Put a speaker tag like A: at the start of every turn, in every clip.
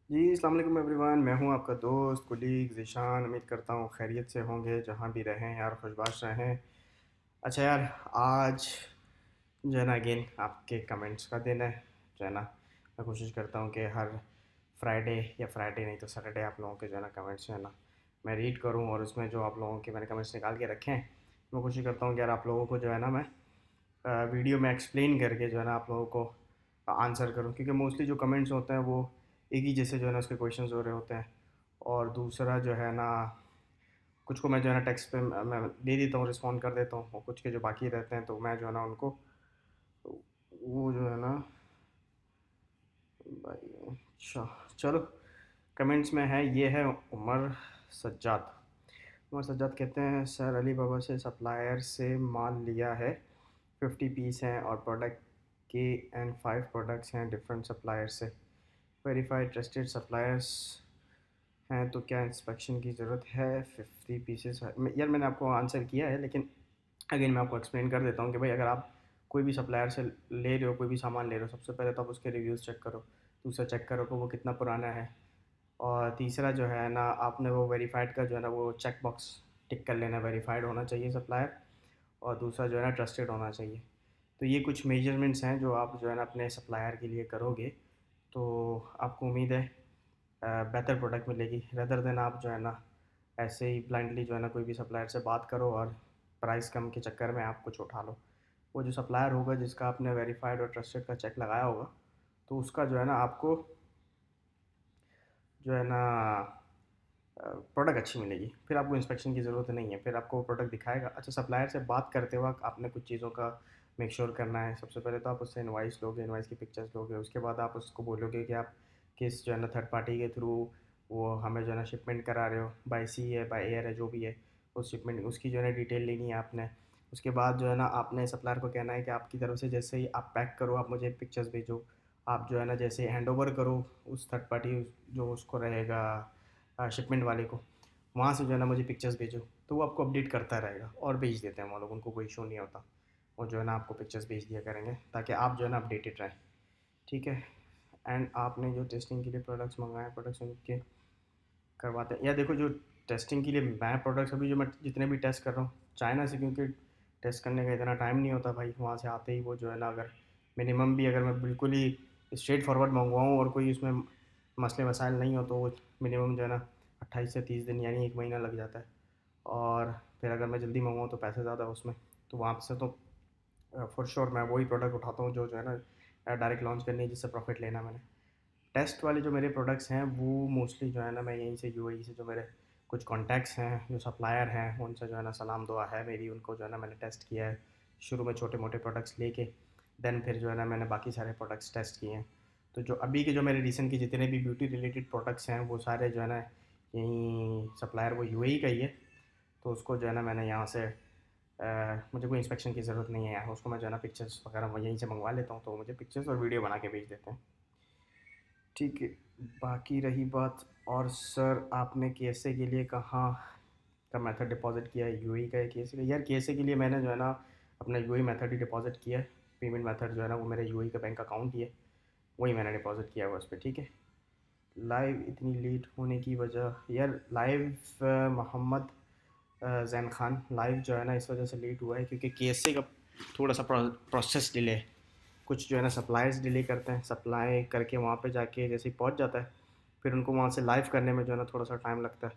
A: जी, अस्सलाम वालेकुम एवरीवन। मैं हूँ आपका दोस्त, कुलीग ज़ीशान। उम्मीद करता हूँ खैरियत से होंगे, जहाँ भी रहें यार, खुशबाश रहें। अच्छा यार, आज जो है ना अगेन आपके कमेंट्स का दिन है, जो है ना मैं कोशिश करता हूँ कि हर फ्राइडे या फ्राइडे नहीं तो सैटरडे आप लोगों के जो है ना कमेंट्स जो है ना मैं रीड करूँ, और उसमें जो आप लोगों के मैंने कमेंट्स निकाल के रखे हैं, मैं कोशिश करता हूँ कि यार आप लोगों को जो है ना मैं वीडियो में एक्सप्लेन करके जो है ना आप लोगों को आंसर करूँ, क्योंकि मोस्टली जो कमेंट्स होते हैं वो एक ही जैसे जो है ना उसके क्वेश्चंस हो रहे होते हैं। और दूसरा जो है ना, कुछ को मैं जो है ना टेक्स्ट पे मैं दे देता हूँ, रिस्पॉन्ड कर देता हूँ, और कुछ के जो बाकी रहते हैं तो मैं जो है ना उनको वो जो है ना भाई, अच्छा चलो, कमेंट्स में है, ये है उमर सज्जाद। उमर सज्जाद कहते हैं, सर अली बाबा से सप्लायर से माल लिया है, 50 पीस हैं और प्रोडक्ट के एंड 5 प्रोडक्ट्स हैं डिफरेंट सप्लायर से, वेरीफाइड ट्रस्टेड सप्लायर्स हैं, तो क्या इंस्पेक्शन की ज़रूरत है? 50 पीसेस यार मैंने आपको आंसर किया है, लेकिन अगेन मैं आपको एक्सप्लेन कर देता हूँ कि भाई अगर आप कोई भी सप्लायर से ले रहे हो, कोई भी सामान ले रहे हो, सबसे पहले तो आप उसके रिव्यूज़ चेक करो। दूसरा चेक करो कि वो कितना पुराना है। और तीसरा जो है ना, आपने वो वेरीफाइड का जो है ना वो चेक बॉक्स टिक कर लेना, वेरीफाइड होना चाहिए सप्लायर। और दूसरा जो है ना ट्रस्टेड होना चाहिए। तो ये कुछ मेजरमेंट्स हैं जो आप जो है ना अपने सप्लायर के लिए करोगे, तो आपको उम्मीद है बेहतर प्रोडक्ट मिलेगी, रेदर देन आप जो है ना ऐसे ही ब्लाइंडली जो है ना कोई भी सप्लायर से बात करो और प्राइस कम के चक्कर में आप कुछ उठा लो। वो जो सप्लायर होगा जिसका आपने वेरीफाइड और ट्रस्टेड का चेक लगाया होगा, तो उसका जो है ना आपको जो है ना प्रोडक्ट अच्छी मिलेगी, फिर आपको इंस्पेक्शन की ज़रूरत नहीं है, फिर आपको वो प्रोडक्ट दिखाएगा। अच्छा, सप्लायर से बात करते वक्त आपने कुछ चीज़ों का मेक श्योर करना है। सबसे पहले तो आप उससे इनवाइस लोगे, इनवाइस की पिक्चर्स लोगे, उसके बाद आप उसको बोलोगे कि आप किस जो है ना थर्ड पार्टी के थ्रू वो हमें जो है ना शिपमेंट करा रहे हो, बाई सी है बाई एयर है जो भी है, उस शिपमेंट उसकी जो है ना डिटेल लेनी है आपने। उसके बाद जो है ना आपने सप्लायर को कहना है कि आपकी तरफ से जैसे ही आप पैक करो आप मुझे पिक्चर्स भेजो। आप जो है ना जैसे हैंड ओवर करो उस थर्ड पार्टी जो उसको रहेगा शिपमेंट वाले को, वहाँ से जो है ना मुझे पिक्चर्स भेजो। तो वो आपको अपडेट करता रहेगा और भेज देते हैं वो लोग, उनको कोई इशू नहीं होता। वो जो है ना आपको पिक्चर्स भेज दिया करेंगे ताकि आप जो है ना अपडेटेड रहें। ठीक है। एंड आपने जो टेस्टिंग के लिए प्रोडक्ट्स मंगाए, प्रोडक्ट्स उनके करवाते हैं या देखो, जो टेस्टिंग के लिए मैं प्रोडक्ट्स अभी जो मैं जितने भी टेस्ट कर रहा हूँ चाइना से, क्योंकि टेस्ट करने का इतना टाइम नहीं होता भाई, वहाँ से आते ही वो जो है ना, अगर मिनिमम भी अगर मैं बिल्कुल ही स्ट्रेट फॉरवर्ड मंगवाऊँ और कोई उसमें मसले मसाइल नहीं हो, तो वो मिनिमम जो है ना 28 से 30 दिन यानी 1 महीना लग जाता है। और फिर अगर मैं जल्दी मंगवाऊँ तो पैसे ज़्यादा उसमें, तो वहाँ से तो फॉर श्योर मैं वही प्रोडक्ट उठाता हूँ जो जो है ना डायरेक्ट लॉन्च करनी है, जिससे प्रॉफिट लेना मैंने। टेस्ट वाले जो मेरे प्रोडक्ट्स हैं वो मोस्टली जो है ना मैं यहीं से यूएई से जो मेरे कुछ कॉन्टैक्ट्स हैं, जो सप्लायर हैं, उनसे जो है ना सलाम दुआ है मेरी, उनको जो है ना मैंने टेस्ट किया है शुरू में छोटे मोटे प्रोडक्ट्स लेके। देन फिर जो है ना मैंने बाकी सारे प्रोडक्ट्स टेस्ट किए हैं। तो जो अभी के जो मेरे रिसेंट के जितने भी ब्यूटी रिलेटेड प्रोडक्ट्स हैं वो सारे जो है ना यहीं सप्लायर वो यूएई का ही है। तो उसको जो है ना मैंने यहाँ से मुझे कोई इंस्पेक्शन की ज़रूरत नहीं है यहाँ, उसको मैं जो है ना पिक्चर्स वगैरह मैं यहीं से मंगवा लेता हूँ, तो वो मुझे पिक्चर्स और वीडियो बना के भेज देते हैं। ठीक है। बाकी रही बात, और सर आपने केएसए के लिए कहाँ का मेथड डिपॉज़िट किया है, यूएई का या केएसए का? यार केएसए के लिए मैंने जो है ना अपना यूएई मेथड ही डिपॉज़िट किया है। पेमेंट मेथड जो है ना वो मेरे यूएई का बैंक अकाउंट ही है, वही मैंने डिपॉज़िट किया हुआ उस पर। ठीक है। लाइव इतनी लेट होने की वजह, यार लाइव मोहम्मद जैन खान, लाइव जो है ना इस वजह से लेट हुआ है क्योंकि केएसए का थोड़ा सा प्रोसेस डिले है। कुछ जो है ना सप्लायर्स डिले करते हैं, सप्लाई करके वहाँ पे जाके जैसे ही पहुँच जाता है, फिर उनको वहाँ से लाइव करने में जो है ना थोड़ा सा टाइम लगता है।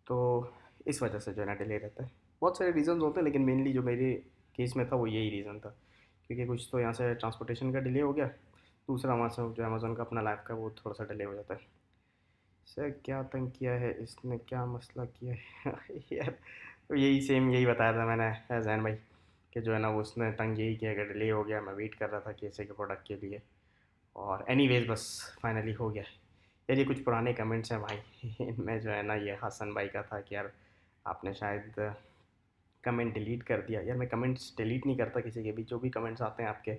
A: तो इस वजह से जो है ना डिले रहता है। बहुत सारे रीज़न्स होते हैं, लेकिन मेनली जो मेरे केस में था वो यही रीज़न था, क्योंकि कुछ तो यहाँ से ट्रांसपोर्टेशन का डिले हो गया, दूसरा वहाँ से जो अमेज़ोन का अपना लाइव का वो थोड़ा सा डिले हो जाता है। सर क्या तंग किया है इसने, क्या मसला किया है? यार तो यही सेम यही बताया था मैंने जैन भाई, कि जो है ना वो उसने तंग यही किया कि डिले हो गया, मैं वेट कर रहा था कैसे के प्रोडक्ट के लिए, और एनीवेज बस फाइनली हो गया। यार ये कुछ पुराने कमेंट्स हैं भाई, इनमें जो है ना ये हसन भाई का था कि यार आपने शायद कमेंट डिलीट कर दिया। यार मैं कमेंट्स डिलीट नहीं करता किसी के भी, जो भी कमेंट्स आते हैं आपके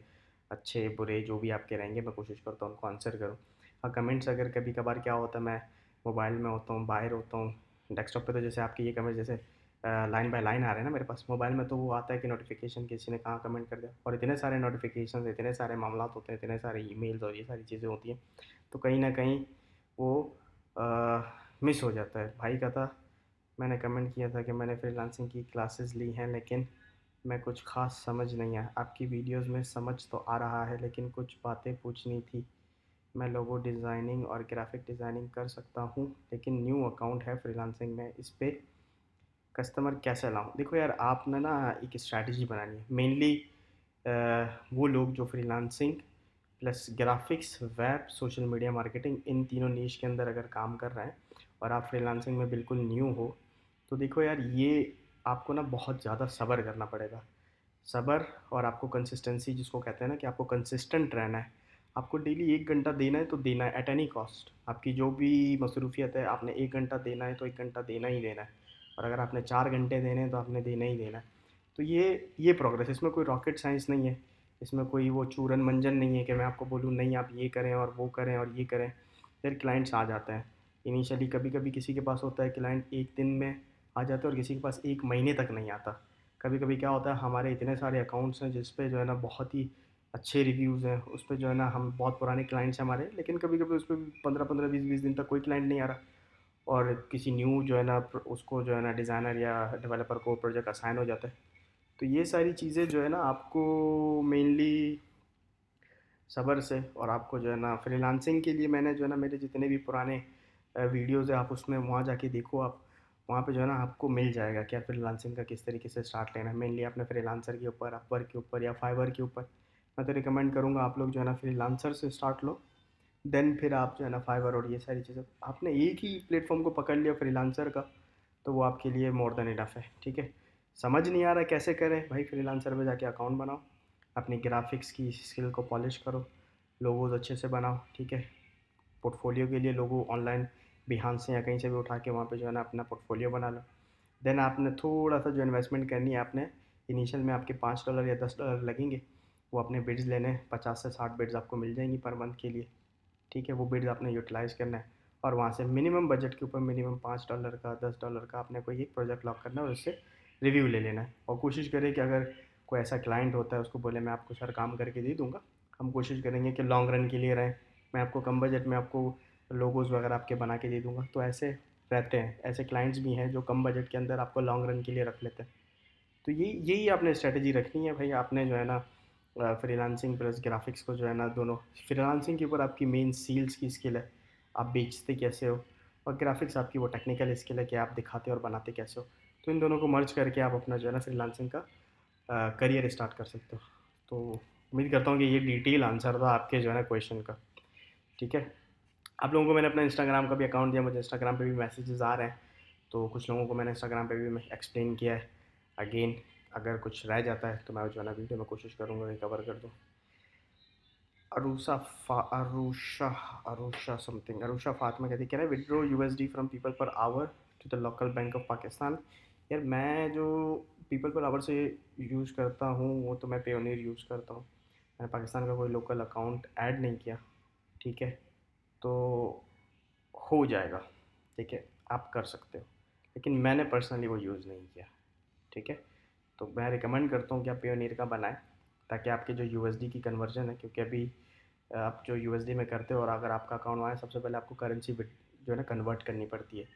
A: अच्छे बुरे जो भी आपके रहेंगे मैं कोशिश करता हूँ उनको आंसर करूँ। हाँ, कमेंट्स अगर कभी कभार क्या होता है, मैं मोबाइल में होता हूँ, बाहर होता हूँ, डेस्कटॉप पे तो जैसे आपके ये कमेंट्स जैसे लाइन बाय लाइन आ रहे हैं ना मेरे पास, मोबाइल में तो वो आता है कि नोटिफिकेशन किसी ने कहाँ कमेंट कर दिया, और इतने सारे नोटिफिकेशन, इतने सारे मामला होते हैं, इतने सारे ईमेल्स और ये सारी चीज़ें होती हैं, तो कहीं ना कहीं वो मिस हो जाता है। भाई का था, मैंने कमेंट किया था कि मैंने फ्रीलांसिंग की क्लासेस ली हैं, लेकिन मैं कुछ ख़ास समझ नहीं आया। आपकी वीडियोस में समझ तो आ रहा है, लेकिन कुछ बातें पूछनी थी। मैं लोगो डिज़ाइनिंग और ग्राफिक डिज़ाइनिंग कर सकता हूँ, लेकिन न्यू अकाउंट है फ्रीलांसिंग में, इस पे कस्टमर कैसे लाऊँ? देखो यार, आपने ना एक स्ट्रैटेजी बनानी है मेनली। वो लोग जो freelancing plus graphics, web, social media marketing, इन तीनों नीश के अंदर अगर काम कर रहे हैं और आप फ्रीलांसिंग में बिल्कुल न्यू हो, तो देखो यार, ये आपको ना बहुत ज़्यादा सब्र करना पड़ेगा। सब्र और आपको कंसिस्टेंसी, जिसको कहते हैं ना कि आपको कंसिस्टेंट रहना है। आपको डेली 1 घंटा देना है तो देना है एट एनी कॉस्ट। आपकी जो भी मसरूफियत है, आपने 1 घंटा देना है तो 1 घंटा देना ही देना है। और अगर आपने 4 घंटे देने हैं तो आपने देना ही देना है। तो ये प्रोग्रेस, इसमें कोई रॉकेट साइंस नहीं है। इसमें कोई वो चूरन मंजन नहीं है कि मैं आपको बोलूँ नहीं आप ये करें और वो करें और ये करें। फिर क्लाइंट्स आ जाते हैं। इनिशियली कभी कभी किसी के पास होता है क्लाइंट 1 दिन में आ जाते हैं और किसी के पास 1 महीने तक नहीं आता। कभी कभी क्या होता है, हमारे इतने सारे अकाउंट्स हैं जिस पे जो है ना बहुत ही अच्छे रिव्यूज़ हैं, उस पे जो है ना हम बहुत पुराने क्लाइंट्स हैं हमारे, लेकिन कभी कभी उस पर 15-15 20-20 दिन तक कोई क्लाइंट नहीं आ रहा। और किसी न्यू जो है ना उसको जो है ना डिज़ाइनर या डेवलपर को प्रोजेक्ट असाइन हो जाता है। तो ये सारी चीज़ें जो है ना आपको मेनली सब्र से, और आपको जो है ना फ्रीलांसिंग के लिए मैंने जो है ना मेरे जितने भी पुराने वीडियोज़ है, आप उसमें वहाँ जाके देखो। आप वहाँ पे जो है ना आपको मिल जाएगा क्या फ्रीलांसिंग का किस तरीके से स्टार्ट लेना है। मेनली आपने फ्रीलांसर के ऊपर, अपवर्क के ऊपर या फाइवर के ऊपर, मैं तो रिकमेंड करूँगा आप लोग जो है ना फ्रीलांसर से स्टार्ट लो। देन फिर आप जो है ना फाइवर और ये सारी चीज़ें, आपने एक ही प्लेटफॉर्म को पकड़ लिया फ्रीलांसर का, तो वो आपके लिए मोर देन इनफ है। ठीक है, समझ नहीं आ रहा कैसे करें भाई, फ्रीलांसर पे जाके अकाउंट बनाओ, अपनी ग्राफिक्स की स्किल को पॉलिश करो, लोगोज अच्छे से बनाओ। ठीक है, पोर्टफोलियो के लिए लोगो ऑनलाइन बिहान से या कहीं से भी उठा के वहाँ पे जो है ना अपना पोर्टफोलियो बना लो। देन आपने थोड़ा सा जो इन्वेस्टमेंट करनी है, आपने इनिशियल में आपके $5 या $10 लगेंगे। वो अपने बिड्स लेने, 50 से 60 बिड्स आपको मिल जाएंगी पर मंथ के लिए। ठीक है, वो बिड्स आपने यूटिलाइज़ करना है और वहाँ से मिनिमम बजट के ऊपर मिनिमम $5 का, $10 का आपने कोई एक प्रोजेक्ट लॉक करना है और उससे रिव्यू ले लेना है। और कोशिश करें कि अगर कोई ऐसा क्लाइंट होता है उसको बोले मैं आपको सर काम करके दे दूँगा, हम कोशिश करेंगे कि लॉन्ग रन के लिए रहें, मैं आपको कम बजट में आपको लोगोज़ वगैरह आपके बना के दे दूँगा। तो ऐसे रहते हैं, ऐसे क्लाइंट्स भी हैं जो कम बजट के अंदर आपको लॉन्ग रन के लिए रख लेते हैं। तो यही आपने स्ट्रेटजी रखनी है भाई। आपने जो है ना फ्रीलांसिंग प्लस ग्राफिक्स को जो है ना दोनों, फ्रीलांसिंग के ऊपर आपकी मेन सेल्स की स्किल है, आप बेचते कैसे हो, और ग्राफिक्स आपकी वो टेक्निकल स्किल है कि आप दिखाते और बनाते कैसे हो। तो इन दोनों को मर्ज करके आप अपना जो है ना फ्रीलांसिंग का करियर स्टार्ट कर सकते हो। तो उम्मीद करता हूँ कि ये डिटेल आंसर था आपके जो है ना क्वेश्चन का। ठीक है, आप लोगों को मैंने अपना इंस्टाग्राम का भी अकाउंट दिया, मुझे इंस्टाग्राम पे भी मैसेजेस आ रहे हैं, तो कुछ लोगों को मैंने इंस्टाग्राम पे भी मैं एक्सप्लेन किया है। अगेन, अगर कुछ रह जाता है तो मैं जो है ना वीडियो में कोशिश करूँगा कि कवर कर दूँ। अरुषा अरुषा समथिंग, अरुषा फातिमा कहती है, can I withdraw USD from PayPal per our to the local bank of Pakistan? यार, मैं जो पीपल पर आवर से यूज़ करता हूँ वो तो मैं पेयोनीर यूज़ करता हूँ। मैंने पाकिस्तान का कोई लोकल अकाउंट ऐड नहीं किया। ठीक है, तो हो जाएगा। ठीक है, आप कर सकते हो, लेकिन मैंने पर्सनली वो यूज़ नहीं किया। ठीक है, तो मैं रिकमेंड करता हूँ कि आप पेयोनीर का बनाएं, ताकि आपके जो यूएसडी की कन्वर्जन है, क्योंकि अभी आप जो यूएसडी में करते हो और अगर आपका अकाउंट वहाँ है, सबसे पहले आपको करेंसी जो है ना कन्वर्ट करनी पड़ती है।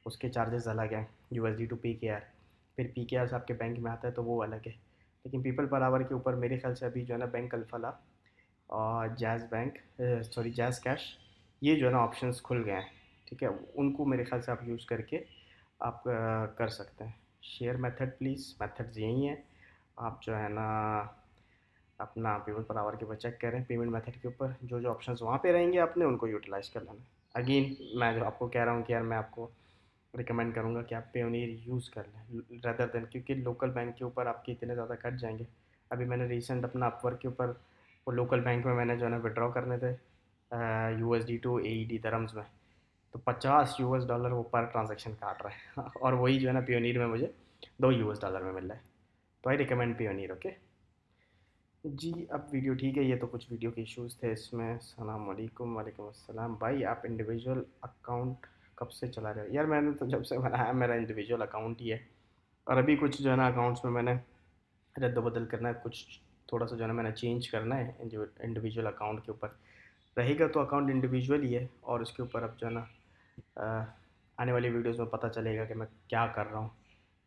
A: उसके चार्जेस अलग हैं, यूएसडी टू पी के आर। फिर पी के आर से आपके बैंक में आता है तो वो अलग है। लेकिन पीपल पर आवर के ऊपर मेरे ख्याल से अभी जो है ना बैंक अल्फला और jazz bank, sorry jazz cash, ये जो है ना ऑप्शंस खुल गए हैं। ठीक है, उनको मेरे ख्याल से आप यूज़ करके आप कर सकते हैं। शेयर मेथड प्लीज़, मेथड्स यही हैं। आप जो है ना अपना पेमेंट पर आवर के ऊपर चेक करें, पेमेंट मेथड के ऊपर जो जो ऑप्शंस वहाँ पे रहेंगे आपने उनको यूटिलाइज़ कर लेना। अगेन, मैं जो आपको कह रहा हूँ कि यार मैं आपको रिकमेंड करूँगा कि आप पेयोनीर यूज़ कर लें रदर देन, क्योंकि लोकल बैंक के ऊपर आपके इतने ज़्यादा कट जाएंगे। अभी मैंने रिसेंट अपना अपवर्क के ऊपर वो लोकल बैंक में मैंने जो है ना विड्रॉ करने थे यूएसडी टू एईडी दरम्स में, तो $50 वो पर ट्रांजेक्शन काट रहा है और वही जो है ना पियोनीर में मुझे $2 में मिल रहा है। तो आई रिकमेंड पियोनीर। ओके जी, अब वीडियो ठीक है। ये तो कुछ वीडियो के इश्यूज़ थे इसमें। सलाम वालेकुम। वालेकुम अस्सलाम। भाई, आप इंडिविजुअल अकाउंट कब से चला रहे हो? यार, मैंने तो जब से बनाया मेरा इंडिविजुअल अकाउंट ही है। और अभी कुछ जो है ना अकाउंट्स में मैंने रद्द बदल करना है, कुछ थोड़ा सा जो है ना मैंने चेंज करना है इंडिविजुअल अकाउंट के ऊपर। रहेगा तो अकाउंट इंडिविजुअल ही है, और उसके ऊपर अब जो है ना आने वाली वीडियोस में पता चलेगा कि मैं क्या कर रहा हूँ।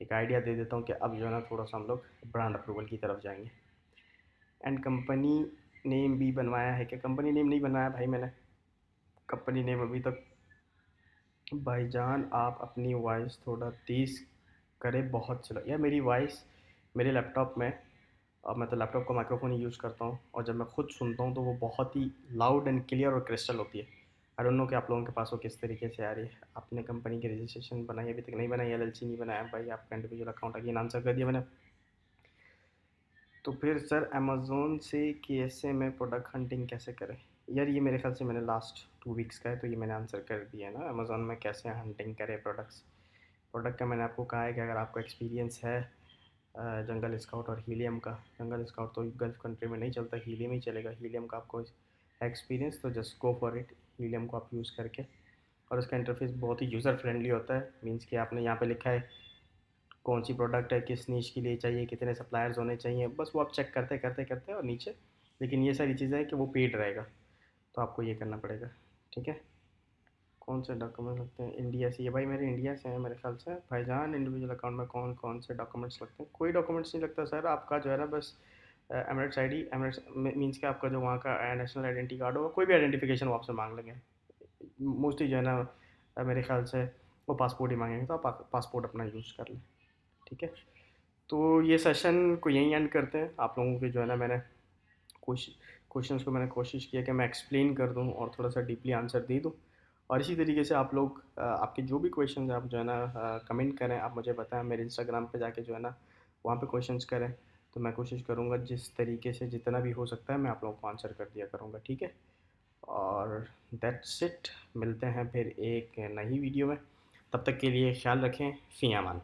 A: एक आइडिया दे देता हूँ कि अब जो है ना थोड़ा सा हम लोग ब्रांड अप्रूवल की तरफ जाएंगे। एंड कंपनी नेम भी बनवाया है, क्या कंपनी नेम नहीं बनाया भाई मैंने, कंपनी नेम अभी तक। भाईजान आप अपनी वॉइस थोड़ा तेज़ करें, बहुत चला यार मेरी वॉइस मेरे लैपटॉप में। अब मैं तो लैपटॉप का माइक्रोफोन ही यूज़ करता हूँ, और जब मैं खुद सुनता हूँ तो वो बहुत ही लाउड एंड क्लियर और क्रिस्टल होती है। आई डोंट नो कि आप लोगों के पास वो किस तरीके से आ रही है। आपने कंपनी की रजिस्ट्रेशन बनाई अभी तक नहीं बनाई, एलएलसी नहीं बनाया भाई, आपका इंडिविजुअल अकाउंट अगेन आंसर कर दिया मैंने। तो फिर सर अमेज़ोन से केएसए में प्रोडक्ट हंटिंग कैसे करें? यार ये मेरे ख्याल से मैंने लास्ट 2 वीक्स का है, तो ये मैंने आंसर कर दिया है ना, अमेज़ोन में कैसे हंटिंग करें प्रोडक्ट्स। प्रोडक्ट का मैंने आपको कहा है कि अगर आपको एक्सपीरियंस है जंगल स्काउट और हीलियम का, जंगल स्काउट तो गल्फ़ कंट्री में नहीं चलता, हीलियम ही चलेगा। हीलियम का आपको एक्सपीरियंस तो just go for it, helium को आप यूज़ करके। और उसका इंटरफेस बहुत ही यूज़र फ्रेंडली होता है, मीन्स कि आपने यहाँ पे लिखा है कौन सी प्रोडक्ट है, किस नीश के लिए चाहिए, कितने सप्लायर्स होने चाहिए, बस वो आप चेक करते करते करते और नीचे। लेकिन ये सारी चीज़ें हैं कि वो पेड रहेगा, तो आपको ये करना पड़ेगा। ठीक है। कौन से डॉक्यूमेंट लगते हैं इंडिया से? ये भाई मेरे इंडिया से हैं मेरे ख्याल से। भाईजान इंडिविजुअल अकाउंट में कौन कौन से डॉक्यूमेंट्स लगते हैं? कोई डॉक्यूमेंट्स नहीं लगता सर, आपका जो है ना बस Emirates I D, Emirates means कि आपका जो वहाँ का नेशनल आइडेंटिटी कार्ड होगा, कोई भी आइडेंटिफिकेशन वो आपसे मांग लेंगे मोस्टली जो है ना। मेरे ख्याल से वो पासपोर्ट ही मांगेंगे, तो आप पासपोर्ट अपना यूज़ कर लें। ठीक है। तो ये सेशन को यहीं एंड करते हैं। आप लोगों के जो है ना मैंने कुछ क्वेश्चंस को मैंने कोशिश किया कि मैं एक्सप्लेन कर दूं और थोड़ा सा डीपली आंसर दे दूं। और इसी तरीके से आप लोग आपके जो भी क्वेश्चंस आप जो है ना कमेंट करें, आप मुझे बताएं मेरे इंस्टाग्राम पे जाके जो है ना वहाँ पे क्वेश्चंस करें। तो मैं कोशिश करूँगा जिस तरीके से जितना भी हो सकता है मैं आप लोगों को आंसर कर दिया करूँगा। ठीक है। और दैट्स इट, मिलते हैं फिर एक नई वीडियो में। तब तक के लिए ख्याल रखें, फ़ी अमान।